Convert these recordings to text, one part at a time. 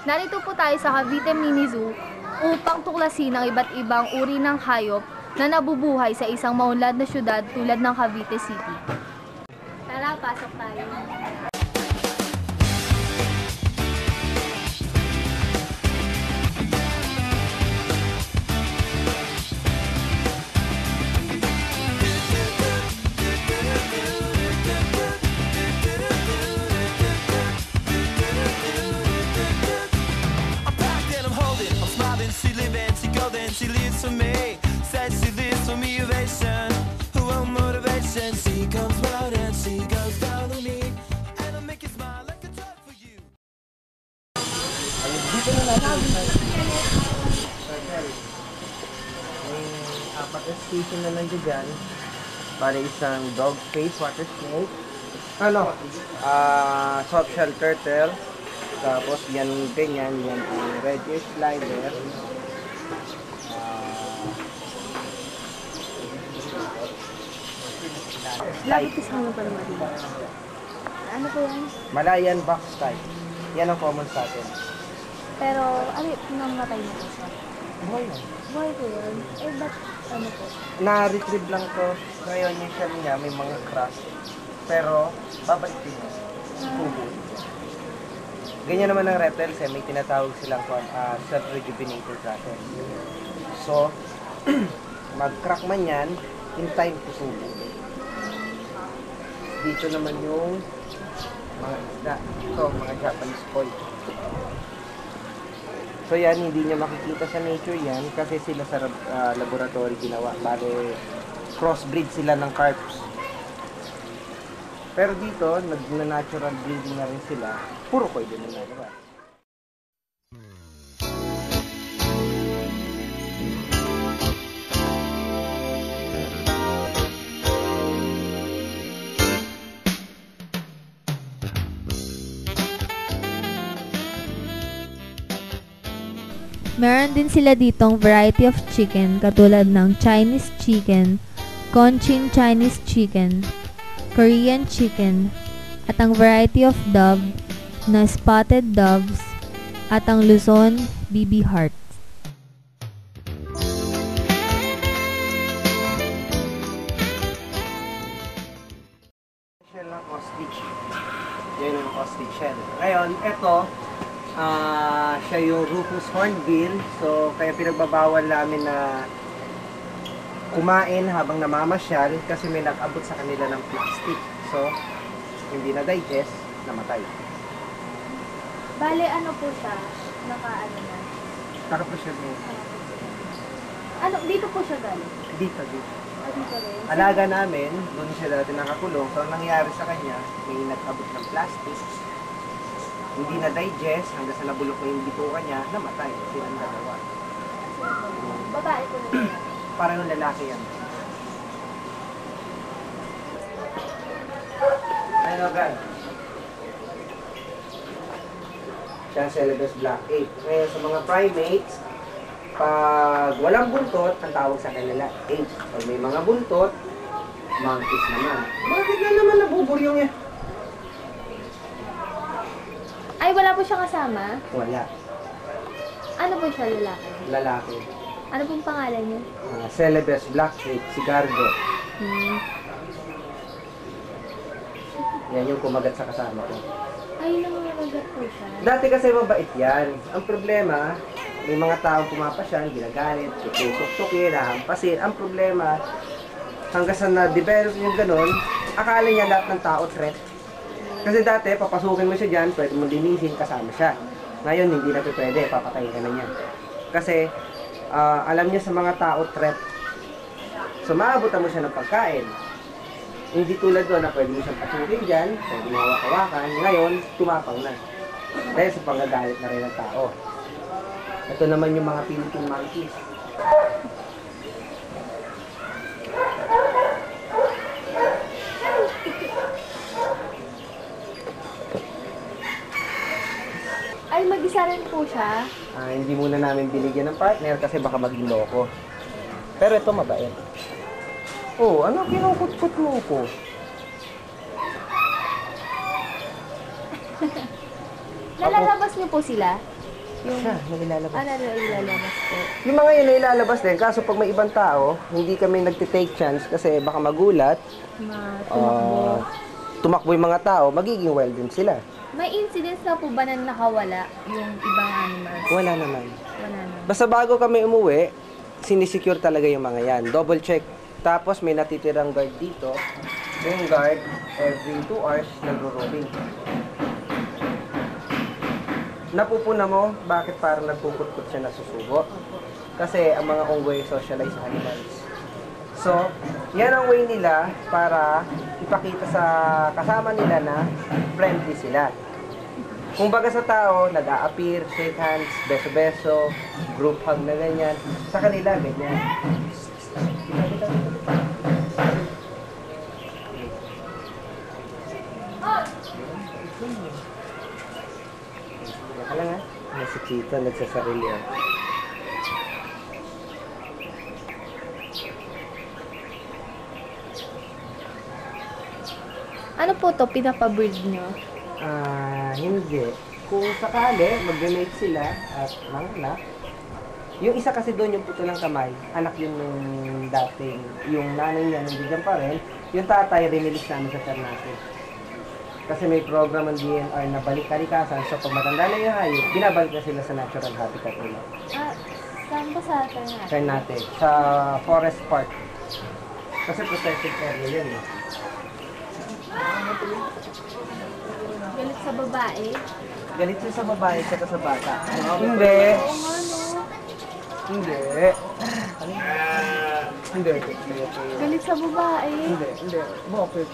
Narito po tayo sa Cavite Mini Zoo upang tuklasin ang iba't ibang uri ng hayop na nabubuhay sa isang maunlad na syudad tulad ng Cavite City. Tara, pasok tayo. She lives for me, says she lives for me, ovation. Who won't motivation? She comes round and she goes down on me, and I'll make you smile like a drug for you. Dito na natin. May apat na station na nandiyo dyan. Para isang dog face water snake. Soft shell turtle. Tapos yan ganyan, yan ang red ear slider. Lagi kasama pa naman dito. Ano po yan? Malayan box type. Yan ang common sa atin. Pero, ano yung namatay na po siya? Buhay na. Buhay po yun? Eh, ba't ano po? Na-retrieve lang to. Ngayon yung shell niya may mga crust. Pero, babalik din niya. Kubo. Ganyan naman ang reptiles eh. May tinatawag silang self-rejuvenator process. So, mag-crack man yan, in time kusubo. Dito naman yung mga isda. Ito, mga Japanese koi. So yan, hindi niya makikita sa nature yan kasi sila sa laboratory ginawa. Bale, crossbreed sila ng carps. Pero dito, nag-natural breeding na rin sila. Puro koi din na nagawa. Meron din sila ditong variety of chicken katulad ng Chinese chicken, Cochin Chinese chicken, Korean chicken, at ang variety of dove na spotted doves at ang Luzon BB Heart. Shell ng ostrich. Yan ang ostrich shell. Ngayon, ito, siya yung Rufous hornbill. So, kaya pinagbabawal namin na kumain habang namamasyal kasi may nag-abot sa kanila ng plastic. So, hindi na digest, namatay. Bale, ano po siya? Naka-ano na? Nakapreserve mo. Ano, dito po siya galing? Dito. Ah, dito rin? Alaga namin, doon siya dati nakakulong. So, ang nangyari sa kanya, may nag-abot ng plastic. Hindi na digest, hanggang sa nabulok na yung bituka niya, namatay. Silang dalawa. Babae ko na yun. Parang yung lalaki yan. Ano gan? Siya ang Celebes Black 8. Ngayon sa mga primates, pag walang buntot, ang tawag sa kanila 8. Pag may mga buntot, monkeys naman. Bakit na naman nabuburyong yan? Ay, wala po siya kasama? Wala. Ano po siya, lalaki? Lalaki. Ano pong pangalan niya? Celebes Black 8, si Gargo. Yan yung kumagat sa kasama ko. Ay, nangangagat po siya. Dati kasi mabait yan. Ang problema, may mga taong pumapasyal, ginagalit, tutusok-tukin, nahampasin. Ang problema, hanggang sa na-develop yung ganun, akala niya lahat ng tao threat. Kasi dati, papasukin mo siya dyan, pwede mo linisin, kasama siya. Ngayon, hindi na pwede, papatayin ka na niya. Kasi, alam niya sa mga tao threat. So, maabutan mo siya ng pagkain. Hindi tulad doon na pwede mo siyang pasukin dyan, pwede mo hawak-hawakan. Ngayon, tumapang na. Dahil sa panggagalit na rin ng tao. Ito naman yung mga Philippine monkeys. Ay, mag-isa rin po siya. Hindi muna namin binigyan ng partner kasi baka maging loko. Pero ito mabait. Oh, ano kinukut-kut mo ko? Nalalabas niyo po sila? Yung, Siya, yung ilalabas. ano na ilalabas ko? Yung mga yun na ilalabas din, kaso pag may ibang tao, hindi kami nagtitake chance kasi baka magulat, Na tumakbo. tumakbo yung mga tao, magiging wild din sila. May incidents na po ba na nakawala yung ibang animals? Wala naman. Wala na. Basta bago kami umuwi, sinisecure talaga yung mga yan. Double check. Tapos may natitirang guard dito. Yung guard, every 2 hours, nagro-roaming. Napupuna mo, bakit parang nagpuputkot siya na susubo? Kasi ang mga unggoy socialized animals. So, yan ang way nila para ipakita sa kasama nila na friendly sila. Kung baga sa tao, nag-a-appear, shake hands, beso-beso, group hug na ganyan. Sa kanila, ganyan. Wala nga. May si Chito, nagsasarili ako. Ano po to, pinapabreed nyo? Hindi. Kung sakali, mag-donate sila at mga anak. Yung isa kasi doon, yung puto ng kamay, anak yun nung dating, yung nanay niya nandiyan pa rin, yung tatay, rinilis namin sa Ternate. Kasi may program ng DNR na balik kalikasan, so pag matanda na yung hayop, binabalik na sila sa natural habitat nila. Saan ba sa atin na? Ternate, sa Forest Park. Kasi protected area yun eh. Galit sa babae? Galit siya sa babae at sa bata. Hindi. Hindi. Hindi. Galit sa babae? Hindi. Bakit?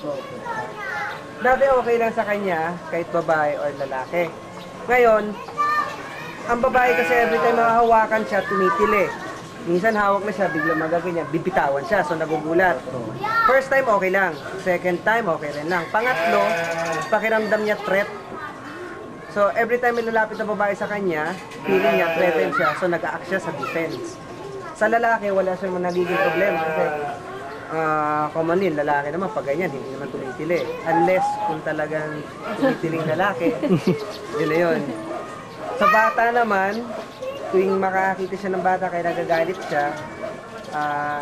Dati okay lang sa kanya, kahit babae or lalaki. Ngayon, ang babae kasi every time mahahawakan siya, tumitili. Minsan hawak na siya, bigla magaganyan, bibitawan siya, so nagugulat. First time okay lang, second time okay rin lang. Pangatlo, pakiramdam niya threat. So every time may lalapit na babae sa kanya, feeling niya threatened siya, so nag-a-act siya sa defense. Sa lalaki, wala siyang nagiging problema kasi common din, lalaki naman pag ganyan, hindi naman tumitili. Unless kung talagang tumitiling lalaki, yun na yun. Sa bata naman, tuwing makakita siya ng bata kaya nagagalit siya,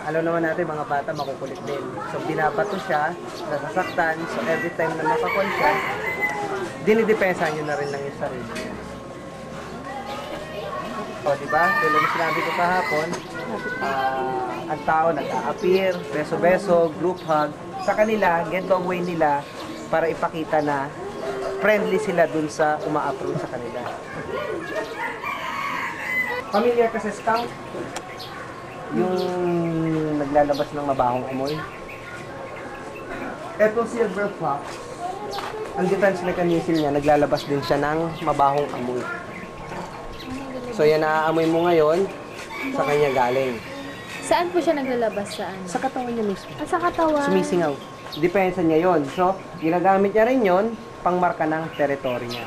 alam naman natin mga bata makukulit din. So binabato siya, nasasaktan, so every time na napakon siya, dinidepensa niyo na rin lang yung sarili niya. O diba? Kaya lang sinabi ko kahapon, ang tao nag-a-appear, beso-beso, group hug, sa kanila, get the way nila para ipakita na friendly sila dun sa uma-approach sa kanila. Familiar ka sa skunk? Yung naglalabas ng mabahong amoy. Etong silver fox, ang defense mechanism niya, naglalabas din siya ng mabahong amoy. So yan naaamoy mo ngayon, sa kanya galing. Saan po siya naglalabas? Saan? Sa katawan niya mismo. Sa katawan. Sumisingaw. Depensa niya yon. So, ginagamit niya rin yon pangmarka ng teritoryo niya.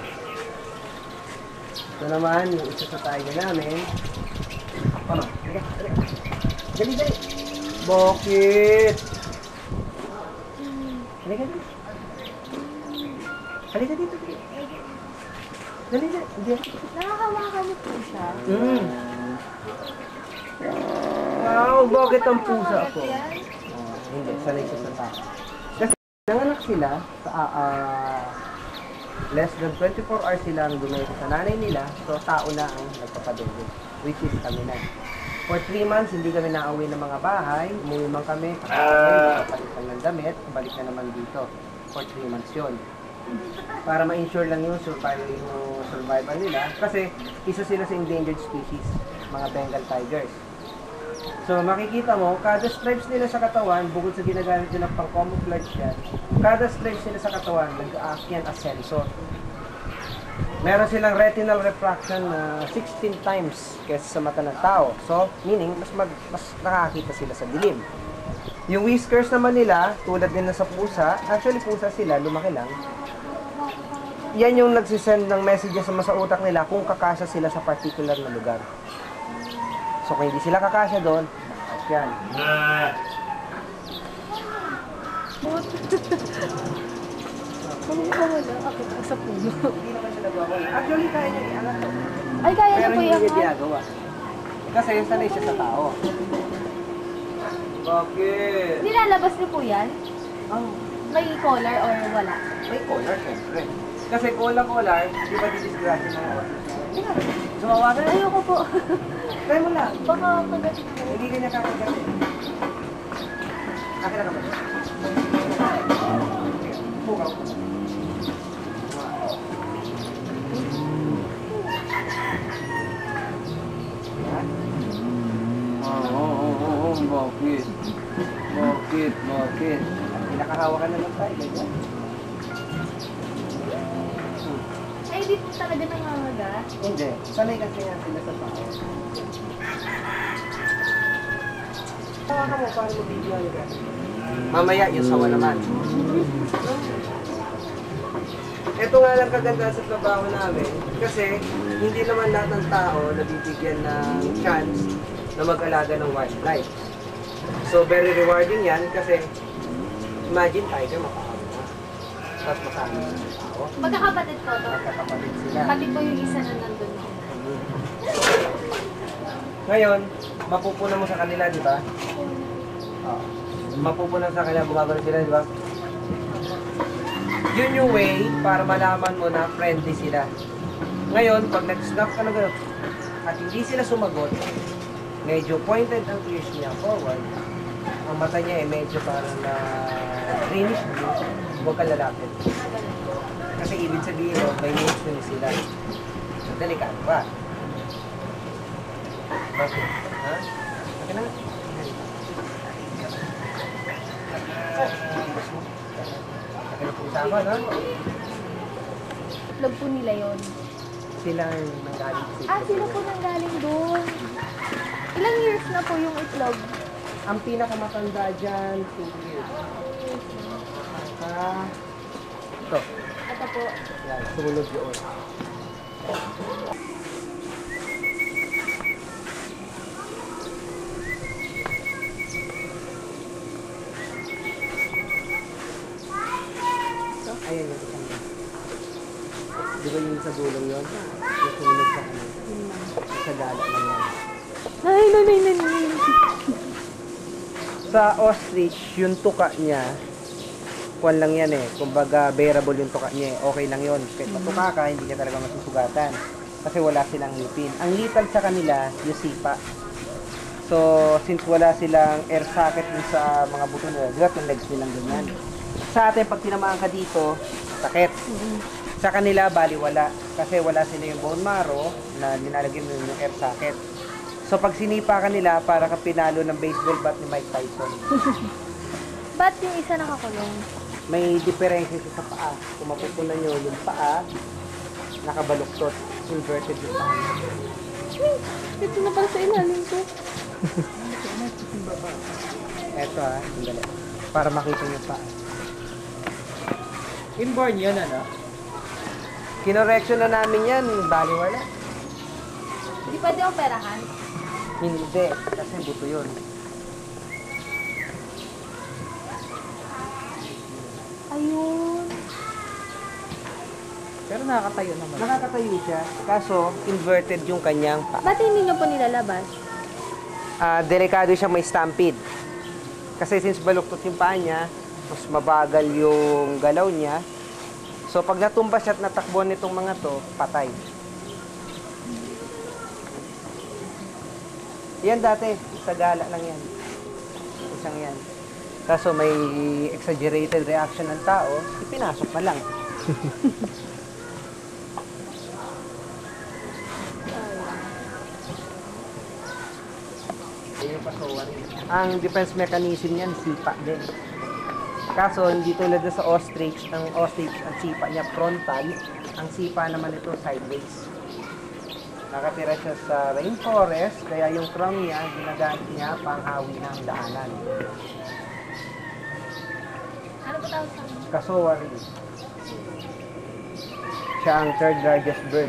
Ito naman, yung isa sa tiger namin. Ano? Dali, dali. Bakit? Halika dito. Halika dito. Dali, dali. Nakakawakan niyo po siya. Wow, bakit ang pusa ako? Hindi, sanay ko sa tao. Kasi nanganak sila sa less than 24 hours silang dumay sa nanay nila, so tao na ang nagpapadugod, which is kami na. For 3 months, hindi kami nauwi ng mga bahay, umuwi man kami, kapalit lang ng damit, balik na naman dito. For 3 months yun. Para ma-ensure lang yung survival nila, kasi isa sila sa endangered species, mga Bengal tigers. So makikita mo, kada stripes nila sa katawan, bukod sa ginagamit nila pang camouflage yan, kada stripes nila sa katawan, nag-act yan as sensor. Meron silang retinal refraction na 16 times kaysa sa mata ng tao. So, meaning, mas nakakita sila sa dilim. Yung whiskers naman nila, tulad din na sa pusa, actually pusa sila, lumaki lang. Yan yung nagsisend ng messages sa utak nila kung kakasya sila sa particular na lugar. So kung hindi sila kakasya doon, out yan. Kung wala, akit ako sa puno. Hindi naman siya nagwawala. Actually, kaya niya iangat to. Ay, kaya Pero na po hindi yan. niya ginagawa. Kasi sanay siya sa tao. Bakit? Nilalabas niyo po yan? Oh, May collar or wala? may collar, syempre. Kasi collar, di ba didisgrasya na ako? Sumawa ka na. Ayoko po. Try mo lang. Baka kagatin po. Hindi ka niya kakagatin. Akin na ka ba? Bukaw. Bakit? Bakit? Pinakahawakan na lang tayo, ganyan. Ay, di po talaga nangangaga. Hindi. Sanay kasi nga sila sa tao. Tawa ka mo, paano mo video ka? Mamaya, yung sawa naman. Ito nga lang kaganda sa trabaho namin kasi hindi naman lahat ng tao nabibigyan ng chance na mag-alaga ng wildlife. So, very rewarding yan kasi imagine tiger makakawin na. Tapos masama ng tao. Magkakapatid po to. Magkakapatid sila. Pati po yung isa na nandun. Ngayon, mapupunan mo sa kanila, di ba? Oh. Mapupunan sa kanila, gumagano sila, di ba? Yun yung way para malaman mo na friendly sila. Ngayon, pag nag-snap ka na gano'n, at hindi sila sumagot, medyo pointed ang ears niya forward, ang mata niya medyo parang na greenish blue, huwag ka lalapit. Kasi ibig sabihin mo, may names na sila. So, delikado ba? Bakit? Ha? Bakit na? Bakit na po sama, no? Itlog po nila yon. Sila ang nanggaling sa Ah, sila po nanggaling doon. Ilang years na po yung itlog? Ang pinakamatanda dyan, 2 years. Ito. Ito po. Yan, sumunod yun. Ayan yung isang yan. Di ba yung sa dulong yun? Yung sumunod sa kanya. Sa gala lang yan. Ay, nanay. Sa ostrich, yung tuka niya, kuwan lang yan eh. Kumbaga, bearable yung tuka niya eh. Okay lang yun. Kahit matuka ka, hindi ka talaga masusugatan. Kasi wala silang ngipin. Ang lethal sa kanila, yung sipa. So, since wala silang air socket dun sa mga buto nila, diba yung legs nilang ganyan. Sa atin, pag tinamaan ka dito, sakit. Sa kanila, bali wala. Kasi wala sila yung bone marrow na nilalagyan mo yung air socket. So, pag sinipa ka nila, para ka pinalo ng baseball bat ni Mike Tyson. Ba't yung isa nakakulong? May diferensya siya sa paa. Kung mapupunan nyo, yung paa, nakabaluktot. Inverted yung paa. Ito na pala sa ilalim ko. Eto sandali. Para makita nyo yung paa. Inborn yun, ano? Kinorection na namin yan, bali wala. Hindi pwede operahan. Hindi, kasi buto yun. Ayun. Pero nakakatayo naman. Nakakatayo siya, kaso inverted yung kanyang paa. Ba't hindi nyo po nilalabas? Delikado siya may stampede. Kasi since baluktot yung paa niya, mas mabagal yung galaw niya. So pag natumba siya at natakbuhan nitong mga to, patay. Yan dati, sa gala lang yan. Isang yan. Kaso may exaggerated reaction ng tao, ipinasok na lang. Ang defense mechanism niyan, sipa din. Kaso, hindi tulad na sa ostrich. Ang ostrich, ang sipa niya frontal. Ang sipa naman ito sideways. Nakatira siya sa rainforest, kaya yung crown niya, ginagamit niya panghawi ng daanan. Ano po tawag sa akin? Cassowary. Siya ang third largest bird.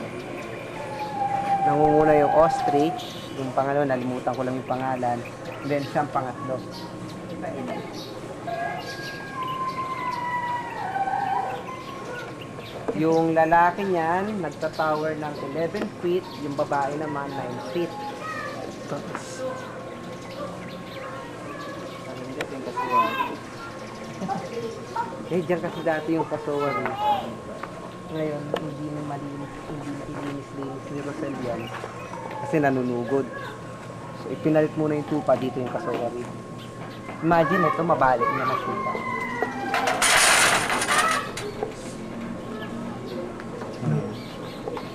Nangunguna yung ostrich, yung pangalawa, nalimutan ko lang yung pangalan. And then siya ang pangatlo. Yung lalaki niyan, nagta-tower ng 11 feet, yung babae naman 9 feet. Eh, dyan kasi dati yung pasawar eh. Ngayon, hindi na malinis, hindi linis ni Rosel yan. Kasi nanunugod. So, ipinalit muna yung tupa dito yung pasawar eh. Imagine ito, mabalik niya na tupa.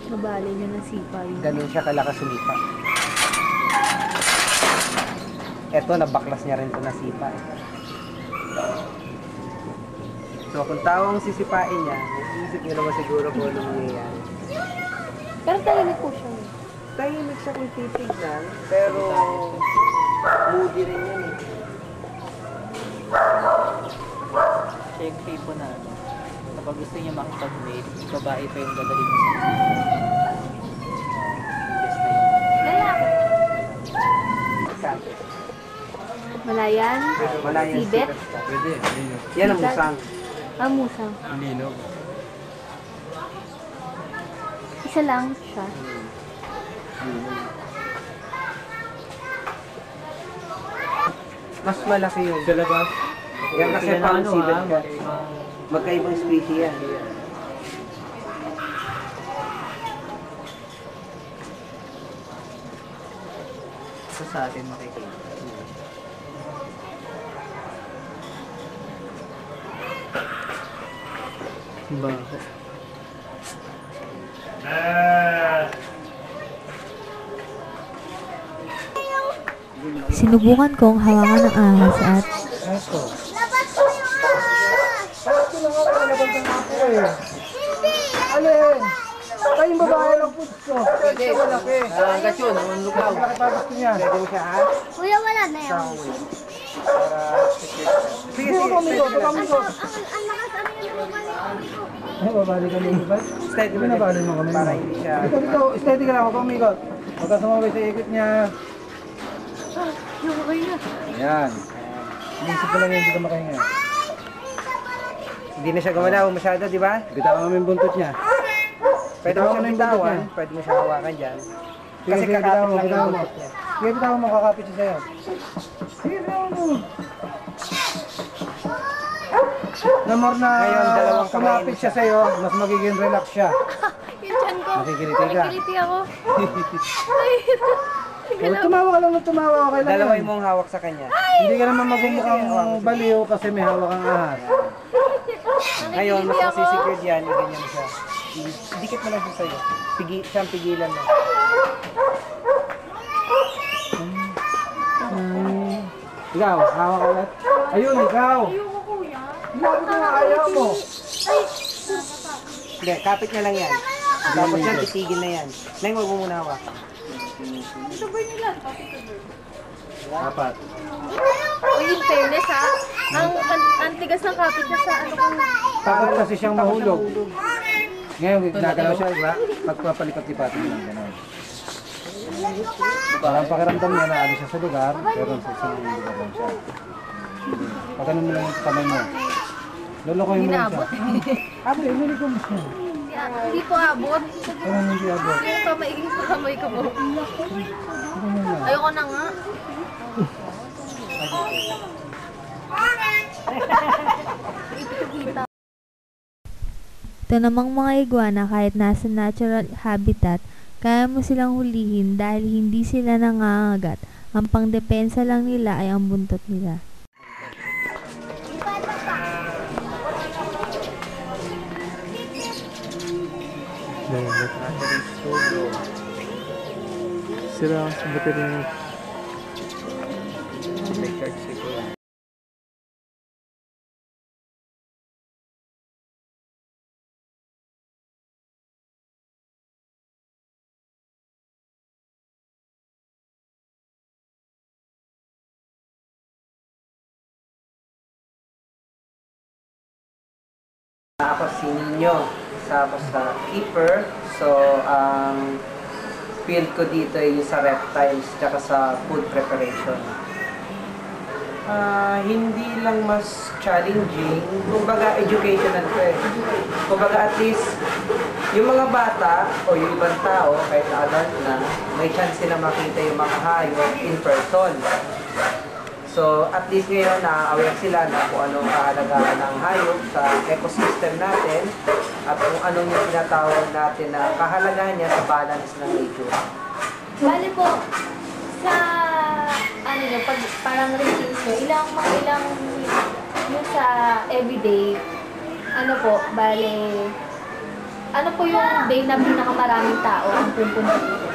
Nabali niya ng sipa yun. Ganun siya kalakas sumipa. Eto, nabaklas niya rin ito na sipa. So, kung tao ang sisipain niya, isip niyo naman siguro kung ano mangyayari. Pero tahimik po siya. Tahimik siya kung titignan, pero moody rin yan eh. Siya yung tipo na ano. Kapag gusto niya makipag-mate, babae pa yung dadali mo sa Yes na yun. Lalaki. Sabi. Malayan. Malayan Sibet. Pwede. Yan ang musang. Musang. Linog. Isa lang siya. Mas malaki yun. Sa labas? Yan kasi Sila na pang ano, sibet ka. magkaibang- Magkaibang species yan. Ito sa atin makikita. Baho. Sinubukan kong hawakan ng ahas at Alin? Ay, yung babae lang po ito. Pwede. Malaki. Hanggat yun, ang lugaw. Pwede mo siya, ha? Kuya, wala na yan. Sige, sige. Pamigot. Ang lakas, ano yun naman Ay, babali ka ng ibat? Steady mo Binabali mo kami. para hindi siya... Ito, steady ka lang ako, pamigot. Huwag ka sumabay sa ikot niya. Okay na. Ayan. Inisip ko lang yun, hindi ka makahinga. Hindi na siya gumalaw masyado, di ba? Bitawan kami yung buntot niya. Pwede mo siya Bitawan mo yung bitawan. buntot niya. Pwede mo siya hawakan dyan. Sige, Kasi sige, kakapit bitawan mo, lang yung bitawan mo. buntot niya. Sige, bitawan mo, kakapit siya sa'yo. Sige, bitawan mo. Namor na Ngayon, dalawang kamay kumapit siya sa'yo, mas magiging relax siya. Yung chan ko. Nakikiliti ka. Nakikiliti ako. Huwag tumawa ka lang ng tumawa, okay lang Dalaway yan. mong hawak sa kanya. Hindi ka naman magmumukhang baliw kasi may hawak ang ahas. Ngayon, mas Nakikiliti ako. masisecured yan. Ganyan siya. Dikit mo lang siya sa'yo. Siyang pigilan mo. Ikaw, hawak ka ulit. Ayun, ikaw. Ayoko, kuya. Sinabi ko nga ayaw mo. Hindi, kapit niya lang yan. Tapos yan, titigil na yan. Neng, huwag mo muna hawak. Apat. Uy, in fairness ha. Ang tigas ng kapit niya sa ano kung... Takot kasi siyang mahulog. Ngayon, nagalaw siya, di ba? Pagpapalipat-lipat mo lang, gano'n. Parang pakiramdam niya na alis siya sa lugar, pero sa lugar lang siya. Pag ganun mo lang yung kamay mo. Lulukoy mo lang siya. Abo, imili ko mo siya. Hindi po abot. Parang hindi abo. Yung kamaiging sa kamay ko po. Ganun lang. Ayoko na nga. ito namang mga iguana kahit nasa natural habitat, kaya mo silang hulihin dahil hindi sila nangangagat. Ang pangdepensa lang nila ay ang buntot nila. Sira ang baterya niya. Ako si Nino, isa ako sa keeper. So, ang field ko dito ay sa reptiles tsaka sa food preparation. Hindi lang mas challenging, kumbaga educational ko eh. Kumbaga at least Yung mga bata o yung ibang tao, kahit na adult na, may chance sila makita yung mga hayop in person. So, at least ngayon, na-aware sila na kung anong kahalagahan ng hayop sa ecosystem natin at kung anong yung tinatawag natin na kahalagahan niya sa balance ng nature. Bali po, sa ano nyo, pag parang routines nyo, ilang yung sa everyday, ano po, bali, ano po yung day na pinakamaraming tao ang pupunta dito?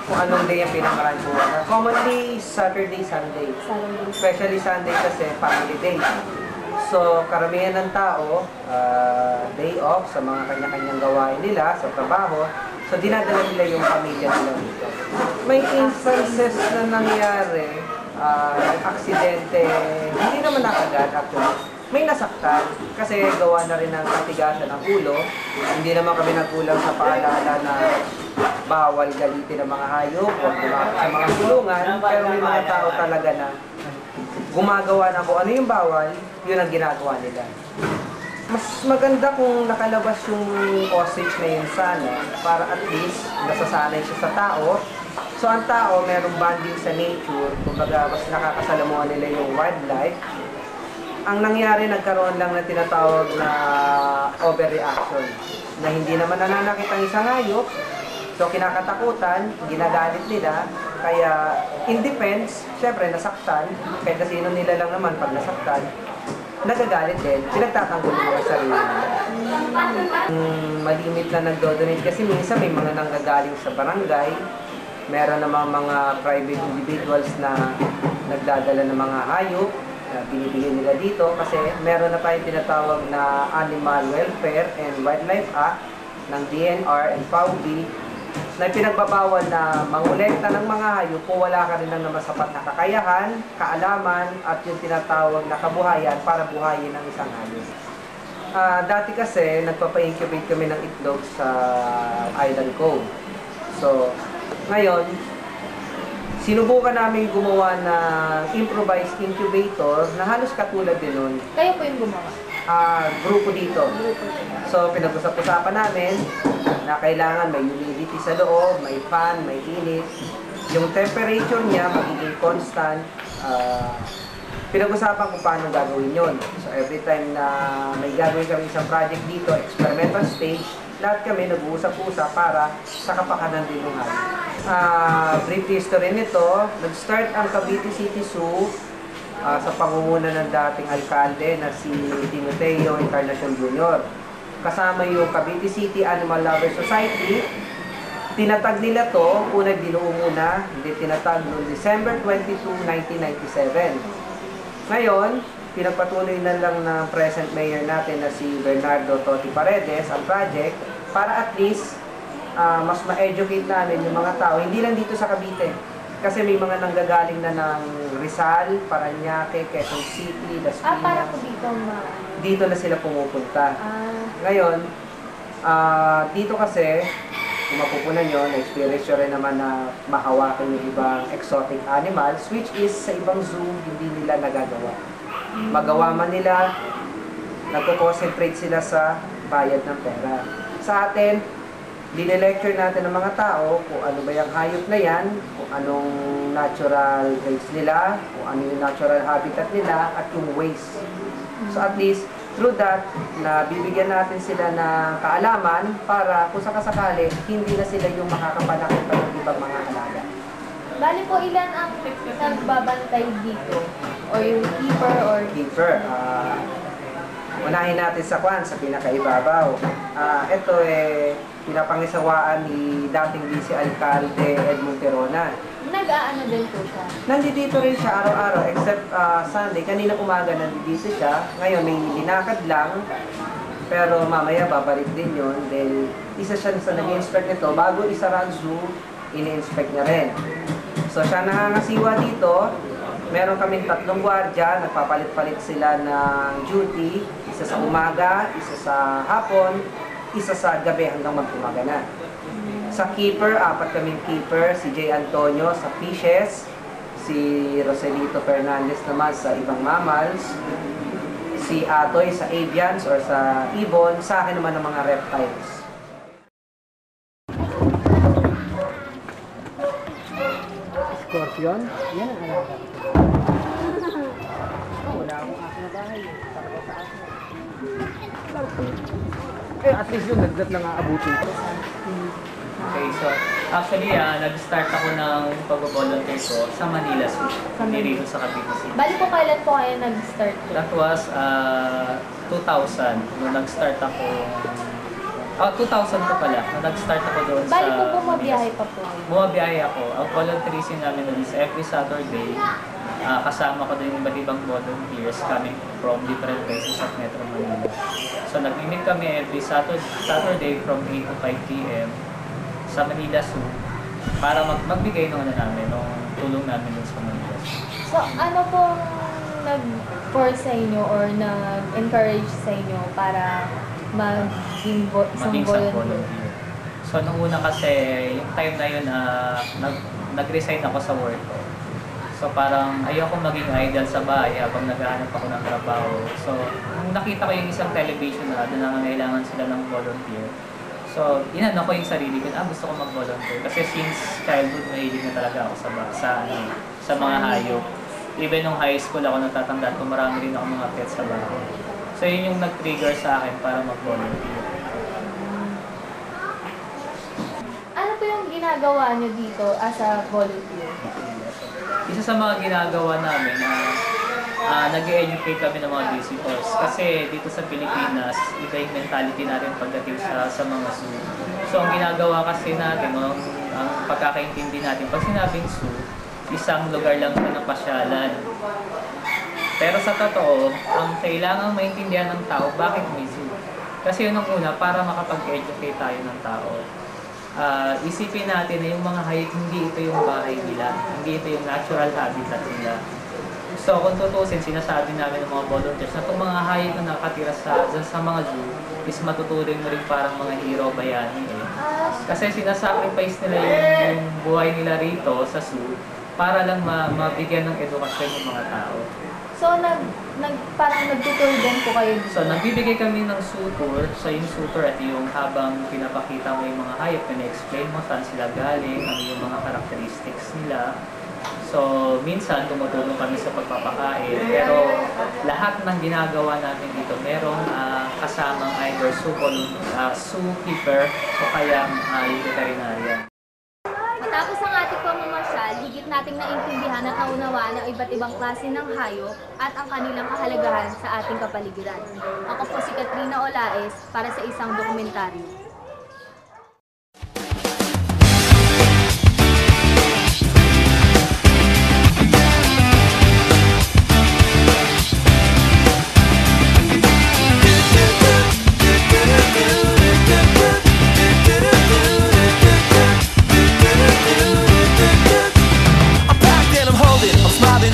Kung anong day ang pinakamarami po. Commonly, Saturday, Sunday. Saturday. Especially Sunday kasi family day. So, karamihan ng tao, day off sa mga kanya-kanyang gawain nila, sa trabaho. So, dinadala nila yung pamilya nila dito. May instances na nangyari, aksidente, hindi naman nakagad actually. May nasaktan kasi gawa na rin ng katigasan ng ulo. Hindi naman kami nagkulang sa paalala na bawal galitin ng mga hayop o lumapit sa mga kulungan. Pero may mga tao talaga na gumagawa na kung ano yung bawal, yun ang ginagawa nila. Mas maganda kung nakalabas yung osage na yun sana para at least nasasanay siya sa tao. So ang tao merong bonding sa nature, kumbaga mas nakakasalamuhan nila yung wildlife. Ang nangyari, nagkaroon lang na tinatawag na overreaction na hindi naman nananakit ang isang hayop. So kinakatakutan, ginagalit nila, kaya in defense, syempre nasaktan, kahit na sino nila lang naman pag nasaktan, nagagalit din, pinagtatanggol nila sa sarili nila. Malimit na nagdo-donate kasi minsan may mga nanggagaling sa barangay, meron namang mga private individuals na nagdadala ng mga hayop, binibigay nila dito kasi meron na tayong tinatawag na Animal Welfare and Wildlife Act ng DNR and PAWB na pinagbabawal na mangolekta ng mga hayop kung wala ka rin ng masapat na kakayahan, kaalaman at yung tinatawag na kabuhayan para buhayin ng isang hayop. Dati kasi nagpapa-incubate kami ng itlog sa Island Cove. So, ngayon, sinubukan namin gumawa ng improvised incubator na halos katulad din nun. Kayo po yung gumawa? Grupo dito. So, pinag-usap-usapan namin na kailangan may humidity sa loob, may fan, may init. Yung temperature niya magiging constant. Pinag-usapan kung paano gagawin yun. So, every time na may gagawin kami isang project dito, experimental stage, lahat kami nag-uusap-usap para sa kapakanan din ng hayop. Brief history nito, nag-start ang Cavite City Zoo sa pangunguna ng dating alkalde na si Timoteo Encarnacion Jr. Kasama yung Cavite City Animal Lover Society. Tinatag nila to, una binuo muna, hindi tinatag noong December 22, 1997. Ngayon, pinagpatuloy na lang ng present mayor natin na si Bernardo Toti Paredes ang project para at least mas ma-educate namin yung mga tao, hindi lang dito sa Cavite. Kasi may mga nanggagaling na ng Rizal, Parañaque, Quezon City, Las Piñas. Para po dito Dito na sila pumupunta. Ngayon, dito kasi, kung mapupunan nyo, na-experience nyo rin naman na mahawakan yung ibang exotic animals, which is sa ibang zoo, hindi nila nagagawa. Magawa man nila, nagko-concentrate sila sa bayad ng pera. Sa atin, dine-lecture natin ng mga tao kung ano ba yung hayop na yan, kung anong natural traits nila, kung ano yung natural habitat nila, at yung waste. So at least, through that, na bibigyan natin sila ng kaalaman para kung sakasakali, hindi na sila yung makakapanakit pa ng ibang mga alaga. Bali po, ilan ang nagbabantay dito? O yung keeper or... Keeper. Unahin natin sa sa pinakaibabaw. Ito pinapangisawaan ni dating Vice Alcalde Edmund Terona. Nag-aano din po siya? Nandito rin siya araw-araw, except Sunday. Kanina umaga nandito siya. Ngayon may linakad lang. Pero mamaya babalik din yun. Dahil isa siya sa nag-inspect nito. Bago isara ang zoo, ini-inspect niya rin. So siya nangangasiwa dito. Meron kaming 3 gwardiya. Nagpapalit-palit sila ng duty. Isa sa umaga, isa sa hapon, isa sa gabi hanggang mag-umaga na. Sa keeper, 4 kaming keeper, si J. Antonio sa fishes, si Roselito Fernandez naman sa ibang mammals, Si Atoy sa avians or sa ibon, sa akin naman ng mga reptiles. Scorpion? Yan ang alaga ko. Wala akong aso na bahay. Para ko sa aso. Eh, at least yung nagdat lang aabutin ko. Okay, so actually, nag-start ako ng pag-volunteer ko sa Manila Zoo. Dito sa Cavite City. Bali po kailan po kayo nag-start po? That was 2000. Nung nag-start ako... 2000 po pala. Nung nag-start ako doon sa... Bali po bumabiyahe pa po kayo? Bumabiyahe ako. Ang volunteerism namin doon is every Saturday. Kasama ko din yung iba't ibang volunteers coming from different places of Metro Manila. So nag-meet kami every Saturday from 8 to 5 p.m. sa Manila Zoo para magbigay ng namin, ng tulong namin dun sa Manila Zoo. So, ano pong nag-force sa inyo or nag-encourage sa inyo para maging isang volunteer? So, nung una kasi, yung time na yun, nag-resign ako sa work ko. So, parang ayoko maging idle sa bahay habang naghahanap ako ng trabaho. So, nung nakita ko yung isang television na nangangailangan sila ng volunteer, so, inano ko yung sarili ko, gusto ko mag-volunteer. Kasi since childhood, mahilig na talaga ako sa mga hayop. Even nung high school ako natatandaan ko, marami rin ako mga pets sa bahay. So, yun yung nag-trigger sa akin para mag-volunteer. Ano po yung ginagawa nyo dito as a volunteer? Isa sa mga ginagawa namin nag-educate kami ng mga visitors. Kasi dito sa Pilipinas, iba yung mentality natin pagdating sa mga zoo. So ang ginagawa kasi natin, ang pagkakaintindi natin, pag sinabing zoo, isang lugar lang na pasyalan. Pero sa totoo, ang kailangang maintindihan ng tao, bakit may zoo? Kasi yun ang una, para makapag-educate tayo ng tao. Isipin natin na yung mga hayop, hindi ito yung bahay nila, hindi ito yung natural habitat nila. So kung tutusin, sinasabi namin ng mga volunteers na itong mga hayop na nakatira sa mga zoo is matuturing mo rin parang mga hero bayani eh. Kasi sinasacrifice nila yung buhay nila rito sa zoo para lang mabigyan ng edukasyon yung mga tao. So, parang nagtutour din po kayo dito? So, nagbibigay kami ng zoo tour. So, yung zoo tour at yung habang pinapakita mo yung mga hayop, na-explain mo saan sila galing, ano yung mga characteristics nila. So, minsan tumutulong kami sa pagpapakain. Pero lahat ng ginagawa natin dito, merong kasamang either zookeeper o kaya yung veterinarian. Matapos ang ating pamamasyal, higit nating naintindihan at naunawaan ang iba't ibang klase ng hayop at ang kanilang kahalagahan sa ating kapaligiran. Ako po si Katrina Olaes para sa isang dokumentaryo.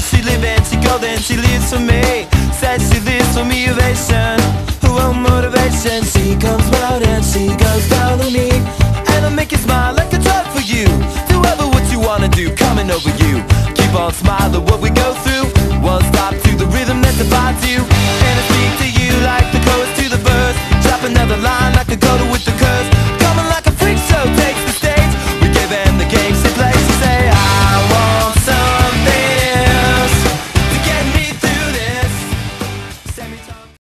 She live and she go then she lives for me. Said she lives for motivation. Who want motivation? She comes round and she goes down on me. And I make you smile like a drug for you. Do ever what you wanna do, coming over you. Keep on smiling what we go through. One stop to the rhythm that divides you. And I speak to you like the chorus to the verse. Drop another line like a coda with the curse.